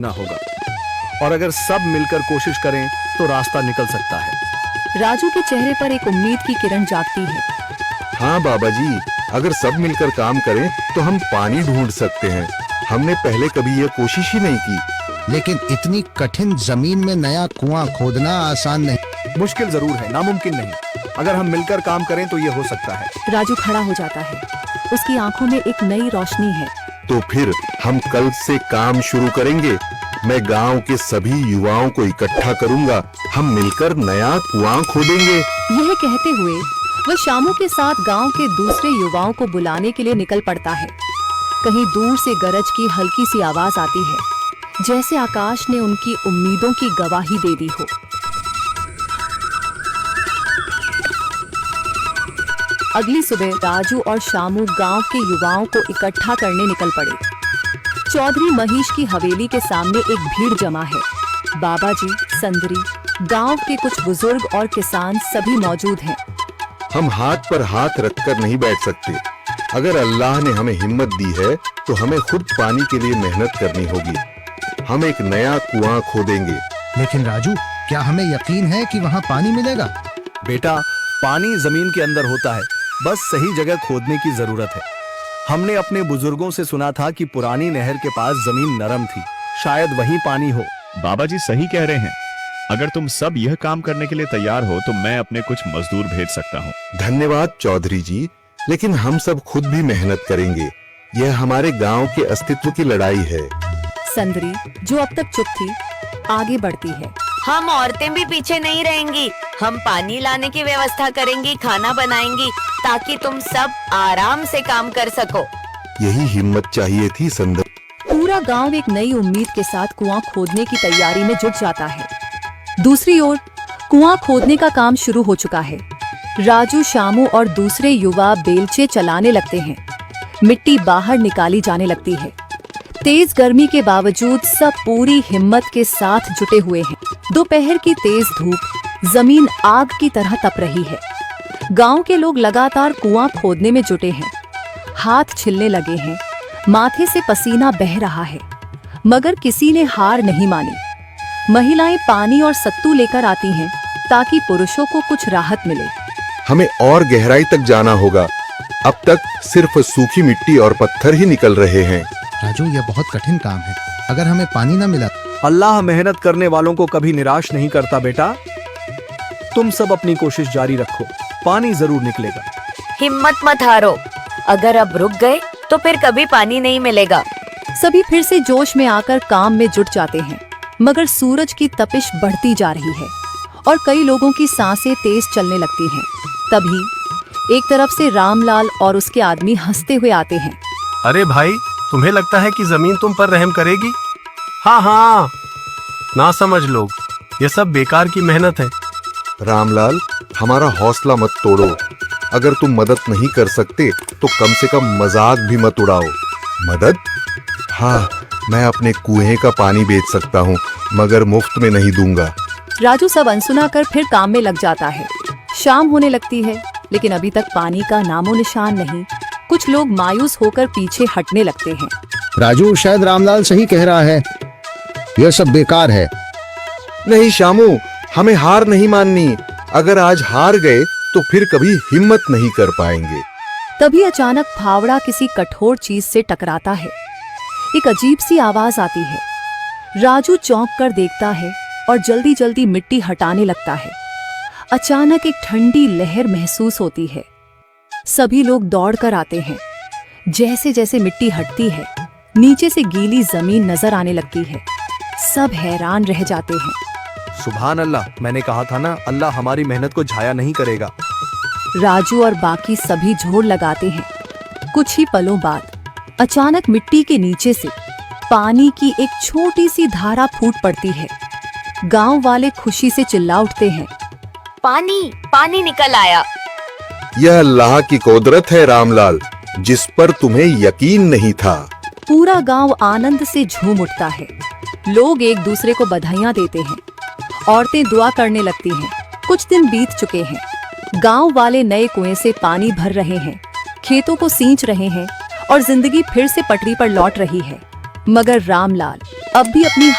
ना होगा, और अगर सब मिलकर कोशिश करें तो रास्ता निकल सकता है। राजू के चेहरे पर एक उम्मीद की किरण जागती है। हाँ बाबा जी, अगर सब मिलकर काम करें तो हम पानी ढूंढ सकते हैं। हमने पहले कभी यह कोशिश ही नहीं की। लेकिन इतनी कठिन जमीन में नया कुआं खोदना आसान नहीं। मुश्किल जरूर है, नामुमकिन नहीं। अगर हम मिलकर काम करें तो ये हो सकता है। राजू खड़ा हो जाता है। उसकी आंखों में एक नई रोशनी है। तो फिर हम कल से काम शुरू करेंगे। मैं गांव के सभी युवाओं को इकट्ठा करूंगा। हम मिलकर नया कुआं खोदेंगे। यह कहते हुए वह शामू के साथ गांव के दूसरे युवाओं को बुलाने के लिए निकल पड़ता है। कहीं दूर से गरज की हल्की सी आवाज आती है, जैसे आकाश ने उनकी उम्मीदों की गवाही दे दी हो। अगली सुबह राजू और शामू गांव के युवाओं को इकट्ठा करने निकल पड़े। चौधरी महेश की हवेली के सामने एक भीड़ जमा है। बाबा जी, संदरी, गांव के कुछ बुजुर्ग और किसान सभी मौजूद हैं। हम हाथ पर हाथ रखकर नहीं बैठ सकते। अगर अल्लाह ने हमें हिम्मत दी है तो हमें खुद पानी के लिए मेहनत करनी होगी। हम एक नया कुआं खोदेंगे। लेकिन राजू, क्या हमें यकीन है कि वहाँ पानी मिलेगा? बेटा, पानी जमीन के अंदर होता है, बस सही जगह खोदने की जरूरत है। हमने अपने बुजुर्गों से सुना था कि पुरानी नहर के पास जमीन नरम थी, शायद वहीं पानी हो। बाबा जी सही कह रहे हैं। अगर तुम सब यह काम करने के लिए तैयार हो तो मैं अपने कुछ मजदूर भेज सकता हूँ। धन्यवाद चौधरी जी, लेकिन हम सब खुद भी मेहनत करेंगे। यह हमारे गांव के अस्तित्व की लड़ाई है। संदरी, जो अब तक चुप थी, आगे बढ़ती है। हम औरतें भी पीछे नहीं रहेंगी। हम पानी लाने की व्यवस्था करेंगी, खाना बनाएंगी, ताकि तुम सब आराम से काम कर सको। यही हिम्मत चाहिए थी संदर। पूरा गांव एक नई उम्मीद के साथ कुआं खोदने की तैयारी में जुट जाता है। दूसरी ओर कुआं खोदने का काम शुरू हो चुका है। राजू, शामू और दूसरे युवा बेलचे चलाने लगते हैं। मिट्टी बाहर निकाली जाने लगती है। तेज गर्मी के बावजूद सब पूरी हिम्मत के साथ जुटे हुए हैं। दोपहर की तेज धूप जमीन आग की तरह तप रही है। गांव के लोग लगातार कुआं खोदने में जुटे हैं। हाथ छिलने लगे हैं, माथे से पसीना बह रहा है, मगर किसी ने हार नहीं मानी। महिलाएं पानी और सत्तू लेकर आती हैं ताकि पुरुषों को कुछ राहत मिले। हमें और गहराई तक जाना होगा। अब तक सिर्फ सूखी मिट्टी और पत्थर ही निकल रहे हैं। राजू, यह बहुत कठिन काम है। अगर हमें पानी न मिला। अल्लाह मेहनत करने वालों को कभी निराश नहीं करता बेटा। तुम सब अपनी कोशिश जारी रखो, पानी जरूर निकलेगा। हिम्मत मत हारो। अगर अब रुक गए तो फिर कभी पानी नहीं मिलेगा। सभी फिर से जोश में आकर काम में जुट जाते हैं, मगर सूरज की तपिश बढ़ती जा रही है और कई लोगों की सांसें तेज चलने लगती हैं। तभी एक तरफ से रामलाल और उसके आदमी हंसते हुए आते हैं। अरे भाई, तुम्हें लगता है कि जमीन तुम पर रहम करेगी? हाँ हाँ, ना समझ लोग, ये सब बेकार की मेहनत है। रामलाल, हमारा हौसला मत तोड़ो। अगर तुम मदद नहीं कर सकते तो कम से कम मजाक भी मत उड़ाओ। मदद? हाँ, मैं अपने कुएं का पानी बेच सकता हूँ, मगर मुफ्त में नहीं दूंगा। राजू सब अनसुना कर फिर काम में लग जाता है। शाम होने लगती है, लेकिन अभी तक पानी का नामो निशान नहीं। कुछ लोग मायूस होकर पीछे हटने लगते हैं। राजू, शायद रामलाल सही कह रहा है। यह सब बेकार है। नहीं शामू, हमें हार नहीं माननी। अगर आज हार गए तो फिर कभी हिम्मत नहीं कर पाएंगे। तभी अचानक फावड़ा किसी कठोर चीज से टकराता है। एक अजीब सी आवाज आती है। राजू चौंक कर देखता है और जल्दी जल्दी मिट्टी हटाने लगता है। अचानक एक ठंडी लहर महसूस होती है। सभी लोग दौड़ कर आते हैं। जैसे जैसे मिट्टी हटती है, नीचे से गीली जमीन नजर आने लगती है। सब हैरान रह जाते हैं। सुभान अल्लाह, मैंने कहा था ना, अल्लाह हमारी मेहनत को जाया नहीं करेगा। राजू और बाकी सभी जोर लगाते हैं। कुछ ही पलों बाद अचानक मिट्टी के नीचे से पानी की एक छोटी सी धारा फूट पड़ती है। गांव वाले खुशी से चिल्ला उठते हैं। पानी पानी निकल आया। यह अल्लाह की कुदरत है रामलाल, जिस पर तुम्हें यकीन नहीं था। पूरा गांव आनंद से झूम उठता है। लोग एक दूसरे को बधाइयां देते हैं। औरतें दुआ करने लगती हैं। कुछ दिन बीत चुके हैं। गांव वाले नए कुएं से पानी भर रहे हैं, खेतों को सींच रहे हैं और जिंदगी फिर से पटरी पर लौट रही है। मगर रामलाल अब भी अपनी